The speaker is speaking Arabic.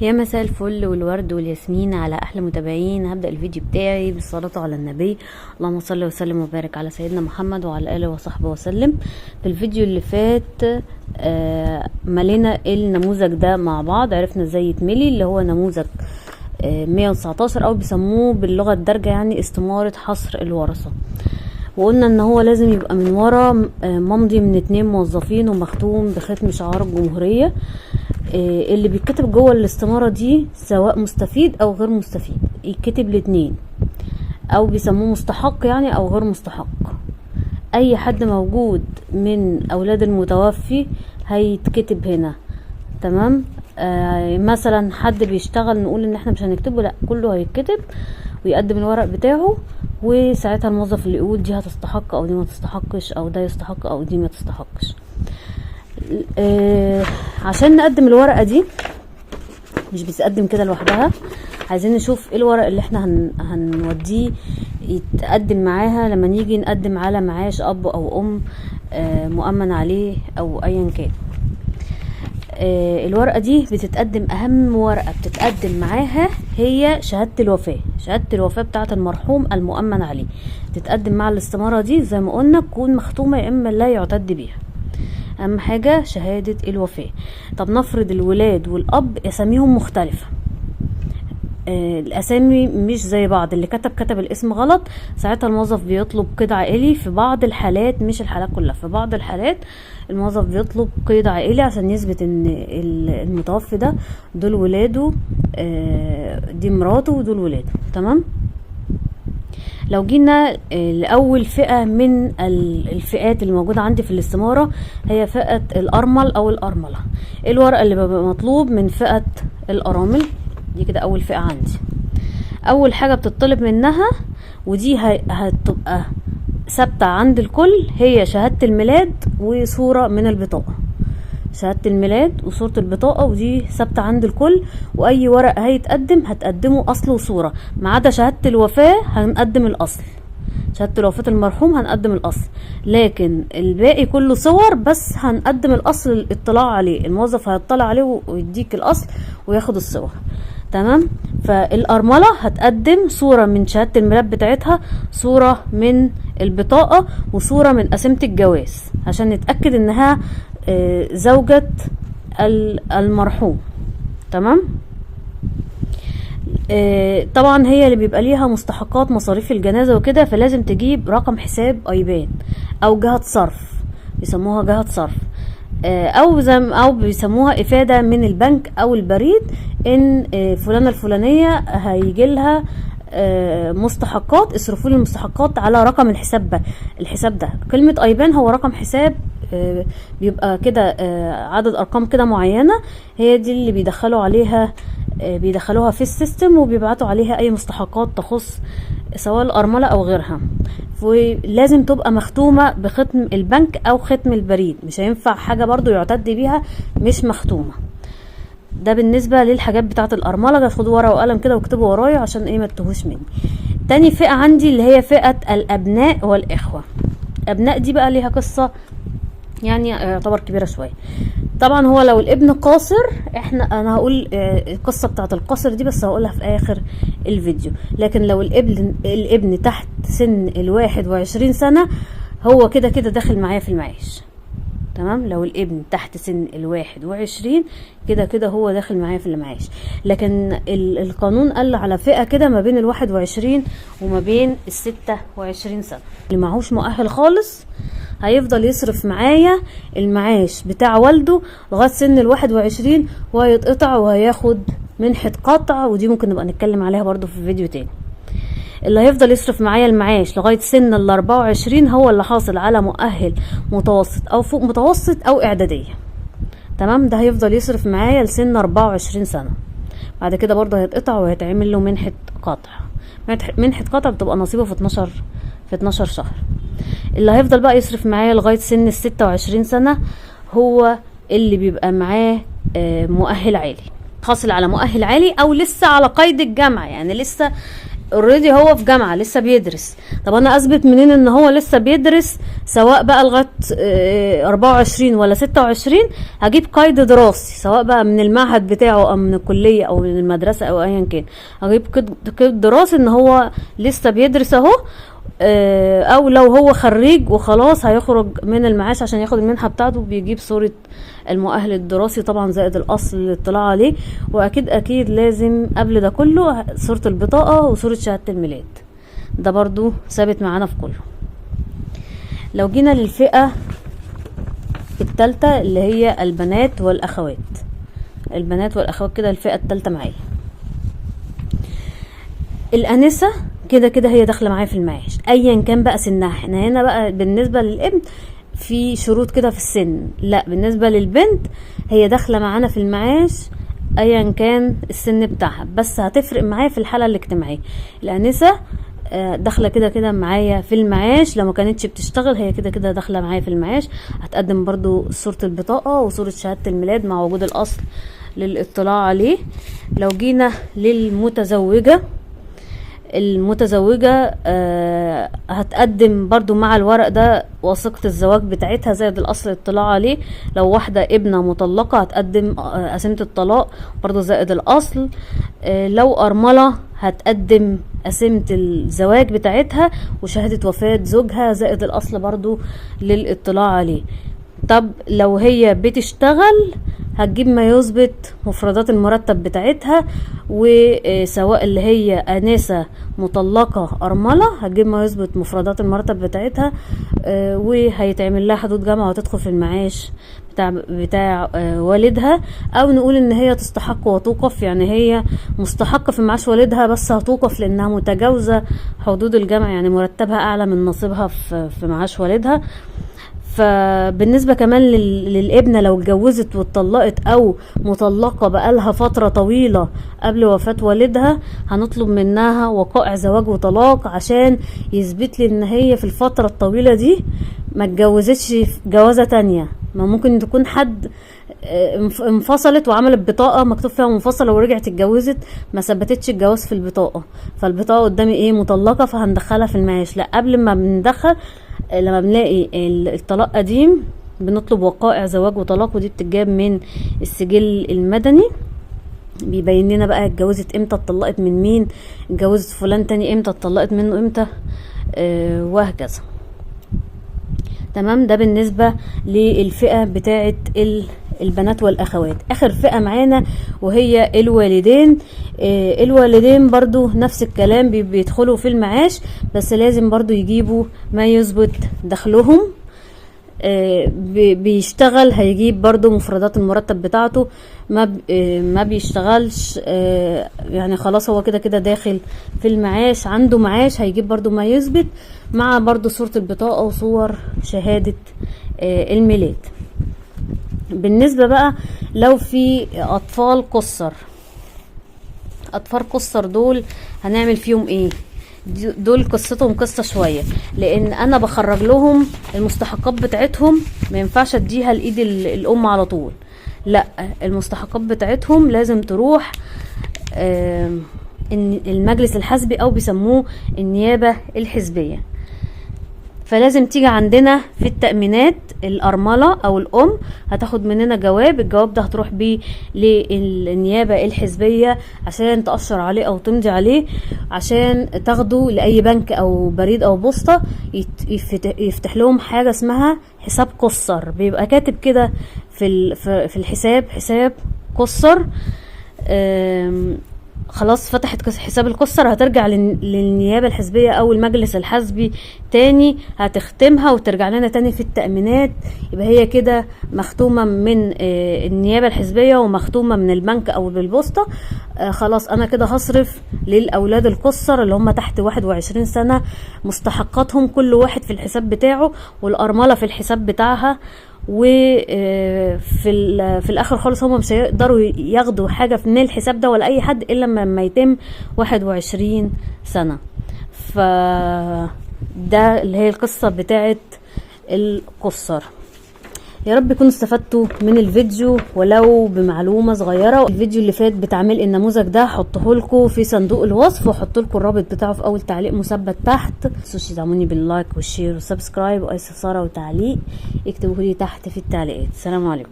يا مساء الفل والورد والياسمين على احلى متابعين. هبدأ الفيديو بتاعي بالصلاة على النبي، اللهم صل وسلم وبارك على سيدنا محمد وعلى اله وصحبه وسلم. في الفيديو اللي فات ملينا النموذج ده مع بعض، عرفنا ازاي يتملي، اللي هو نموذج 119 او بيسموه باللغة الدارجة يعني استمارة حصر الورثة. وقلنا ان هو لازم يبقى من ورا ممضي من 2 موظفين ومختوم بختم شعار الجمهورية. اللي بيتكتب جوه الاستمارة دي سواء مستفيد او غير مستفيد يتكتب الاتنين، او بيسموه مستحق يعني او غير مستحق. اي حد موجود من اولاد المتوفي هيتكتب هنا. تمام. مثلا حد بيشتغل نقول ان احنا مش هنكتبه، لا كله هيتكتب ويقدم الورق بتاعه، وساعتها الموظف اللي يقول دي هتستحق او دي ما تستحقش، او ده يستحق او دي ما تستحقش. عشان نقدم الورقة دي مش بتقدم كده لوحدها، عايزين نشوف ايه الورق اللي احنا هنوديه يتقدم معاها لما نيجي نقدم على معاش اب او ام مؤمن عليه او ايا كان. الورقة دي بتتقدم، اهم ورقة بتتقدم معاها هي شهادة الوفاة. شهادة الوفاة بتاعة المرحوم المؤمن عليه تتقدم مع الاستمارة دي، زي ما قلنا تكون مختومة يا اما لا يعتد بيها. اهم حاجة شهادة الوفاة. طب نفرض الولاد والاب اساميهم مختلفة، الاسامي مش زي بعض، اللي كتب الاسم غلط، ساعتها الموظف بيطلب قيد عائلي. في بعض الحالات، مش الحالات كلها، في بعض الحالات الموظف بيطلب قيد عائلي عشان يثبت ان المتوفي ده دول ولاده، دي مراته ودول ولاده. تمام. لو جينا لأول فئة من الفئات اللي موجودة عندي في الاستمارة، هي فئة الأرمل أو الأرملة. الورقة اللي بيبقى مطلوب من فئة الأرامل دي كده أول فئة عندي. أول حاجة بتطلب منها ودي هتبقى ثابتة عند الكل، هي شهادة الميلاد وصورة من البطاقة. شهادة الميلاد وصورة البطاقة، ودي ثابتة عند الكل. واي ورق هيتقدم هتقدمه اصل وصورة، ما عدا شهادة الوفاة هنقدم الاصل. شهادة الوفاة المرحوم هنقدم الاصل، لكن الباقي كله صور بس هنقدم الاصل للاطلاع عليه. الموظف هيطلع عليه ويديك الاصل وياخد الصور. تمام. فالأرملة هتقدم صورة من شهادة الميلاد بتاعتها، صورة من البطاقة، وصورة من قسيمة الجواز عشان نتأكد انها زوجة المرحوم. تمام. طبعا هي اللي بيبقى ليها مستحقات مصاريف الجنازة وكده، فلازم تجيب رقم حساب ايبان او جهة صرف، بيسموها جهة صرف، او بيسموها افادة من البنك او البريد ان فلانة الفلانية هيجي لها مستحقات، اصرفوا لي المستحقات على رقم الحساب ده. كلمة ايبان هو رقم حساب، بيبقى كده عدد ارقام كده معينة، هي دي اللي بيدخلوها في السيستم، وبيبعتوا عليها اي مستحقات تخص سواء الارملة او غيرها. ولازم تبقى مختومة بختم البنك او ختم البريد، مش هينفع حاجة برضو يعتد بيها مش مختومة. ده بالنسبة للحاجات بتاعة الارملة. خدوا ورقة وقلم كده واكتبوا ورايا عشان ايه ما تتوهوش مني. تاني فئة عندي اللي هي فئة الابناء والاخوة. الابناء دي بقى ليها قصة يعني يعتبر كبيرة شوية. طبعا هو لو الابن قاصر، انا هقول القصة بتاعة القاصر دي بس هقولها في اخر الفيديو. لكن لو الابن تحت سن 21 سنة، هو كده داخل معايا في المعاش. تمام. لو الابن تحت سن 21 كده هو داخل معايا في المعاش. لكن القانون قال على فئة كده ما بين 21 وما بين 26 سنة. اللي معهوش مؤهل خالص هيفضل يصرف معايا المعاش بتاع والده لغاية سن 21، وهيتقطع وهياخد منحة قطع، ودي ممكن نبقى نتكلم عليها برضو في فيديو تاني. اللي هيفضل يصرف معايا المعاش لغاية سن 24 هو اللي حاصل على مؤهل متوسط او فوق متوسط او اعدادية. تمام. ده هيفضل يصرف معايا لسن 24 سنة. بعد كده برضو هيتقطع وهيتعمل له منحة قطع. منحة قطع بتبقى نصيبه في 12 شهر. اللي هيفضل بقى يصرف معايا لغاية سن 26 سنة هو اللي بيبقى معاه مؤهل عالي، حاصل على مؤهل عالي او لسه على قيد الجامعة، يعني لسه اوريدي هو في جامعة لسه بيدرس. طب انا اثبت منين ان هو لسه بيدرس؟ سواء بقى لغاية 24 ولا 26، هجيب قيد دراسي سواء بقى من المعهد بتاعه او من الكلية او من المدرسة او ايا كان. هجيب قيد دراسي ان هو لسه بيدرس اهو. او لو هو خريج وخلاص هيخرج من المعاش عشان ياخد المنحة بتاعته، بيجيب صورة المؤهل الدراسي طبعا زائد الاصل للاطلاع عليه. واكيد لازم قبل ده كله صورة البطاقة وصورة شهادة الميلاد، ده برضو ثابت معانا في كله. لو جينا للفئة التالتة اللي هي البنات والاخوات، البنات والاخوات كده الفئة التالتة معايا. الانسة كده هي داخله معايا في المعاش ايا كان بقى سنها. احنا هنا بقى بالنسبه للابن في شروط كده في السن، لا بالنسبه للبنت هي داخله معانا في المعاش ايا كان السن بتاعها، بس هتفرق معايا في الحاله الاجتماعيه. الانسه داخله كده معايا في المعاش، لو ما كانتش بتشتغل هي كده داخله معايا في المعاش. هتقدم برضو صوره البطاقه وصوره شهاده الميلاد مع وجود الاصل للاطلاع عليه. لو جينا للمتزوجه، المتزوجة هتقدم برضو مع الورق ده وثيقة الزواج بتاعتها زائد الأصل الاطلاع عليه. لو واحدة ابنة مطلقة هتقدم قسيمة الطلاق برضو زائد الأصل. لو أرملة هتقدم قسيمة الزواج بتاعتها وشهادة وفاة زوجها زائد الأصل برضو للاطلاع عليه. طب لو هي بتشتغل هتجيب ما يثبت مفردات المرتب بتاعتها، وسواء اللي هي انسة مطلقة ارملة هتجيب ما يثبت مفردات المرتب بتاعتها، وهيتعمل لها حدود جامعة وتدخل في المعاش بتاع والدها. او نقول ان هي تستحق وتوقف، يعني هي مستحقة في معاش والدها بس هتوقف لانها متجاوزة حدود الجامعة، يعني مرتبها اعلى من نصيبها في معاش والدها. فبالنسبة كمان للابنة لو اتجوزت واتطلقت او مطلقة بقالها فترة طويلة قبل وفاة والدها، هنطلب منها وقائع زواج وطلاق عشان يثبت لي ان هي في الفترة الطويلة دي ما اتجوزتش جوازة تانية. ما ممكن تكون حد انفصلت وعملت بطاقة مكتوب فيها منفصلة ورجعت اتجوزت ما ثبتتش الجواز في البطاقة، فالبطاقة قدامي ايه مطلقة فهندخلها في المعاش. لا، قبل ما بندخل لما بنلاقي الطلاق قديم بنطلب وقائع زواج وطلاق، ودي بتتجاب من السجل المدني بيبين لنا بقى اتجوزت امتى، اتطلقت من مين، اتجوزت فلان تاني امتى، اتطلقت منه امتى، وهكذا. تمام. ده بالنسبة للفئة بتاعة البنات والاخوات. اخر فئة معانا وهي الوالدين. الوالدين برضو نفس الكلام، بيدخلوا في المعاش بس لازم برضو يجيبوا ما يثبت دخلهم. بيشتغل هيجيب برضو مفردات المرتب بتاعته. ما بيشتغلش يعني خلاص هو كده داخل في المعاش، عنده معاش، هيجيب برضو ما يثبت مع برضو صورة البطاقة وصور شهادة الميلاد. بالنسبة بقى لو في اطفال قصر، اطفال قصر دول هنعمل فيهم ايه؟ دول قصتهم قصة شوية، لان انا بخرج لهم المستحقات بتاعتهم، ما ينفعش اديها لايد الام على طول، لا المستحقات بتاعتهم لازم تروح المجلس الحزبي او بيسموه النيابة الحزبية. فلازم تيجي عندنا في التأمينات الأرملة أو الأم هتاخد مننا جواب، الجواب ده هتروح بيه للنيابة الحزبية عشان تأشر عليه أو تمضي عليه، عشان تاخده لأي بنك أو بريد أو بوسطة يفتح لهم حاجة اسمها حساب قصر. بيبقى كاتب كده في الحساب حساب قصر. خلاص فتحت حساب القصر، هترجع للنيابة الحزبية او المجلس الحزبي تاني، هتختمها وترجع لنا تاني في التأمينات. يبقى هي كده مختومة من النيابة الحزبية ومختومة من البنك او بالبوسطة. خلاص انا كده هصرف للاولاد القصر اللي هم تحت 21 سنة مستحقاتهم، كل واحد في الحساب بتاعه والأرملة في الحساب بتاعها. وفي الاخر خالص هم مش هيقدروا ياخدوا حاجة من الحساب ده ولا اي حد الا لما يتم 21 سنة. فده اللي هي القصة بتاعت القصر. يا رب يكونوا استفدتوا من الفيديو ولو بمعلومه صغيره. الفيديو اللي فات بتعمل النموذج ده هحطه لكم في صندوق الوصف، وهحط لكم الرابط بتاعه في اول تعليق مثبت تحت. متنسوش تدعموني باللايك والشير والسبسكرايب، واي استفسار وتعليق اكتبوه لي تحت في التعليقات. السلام عليكم.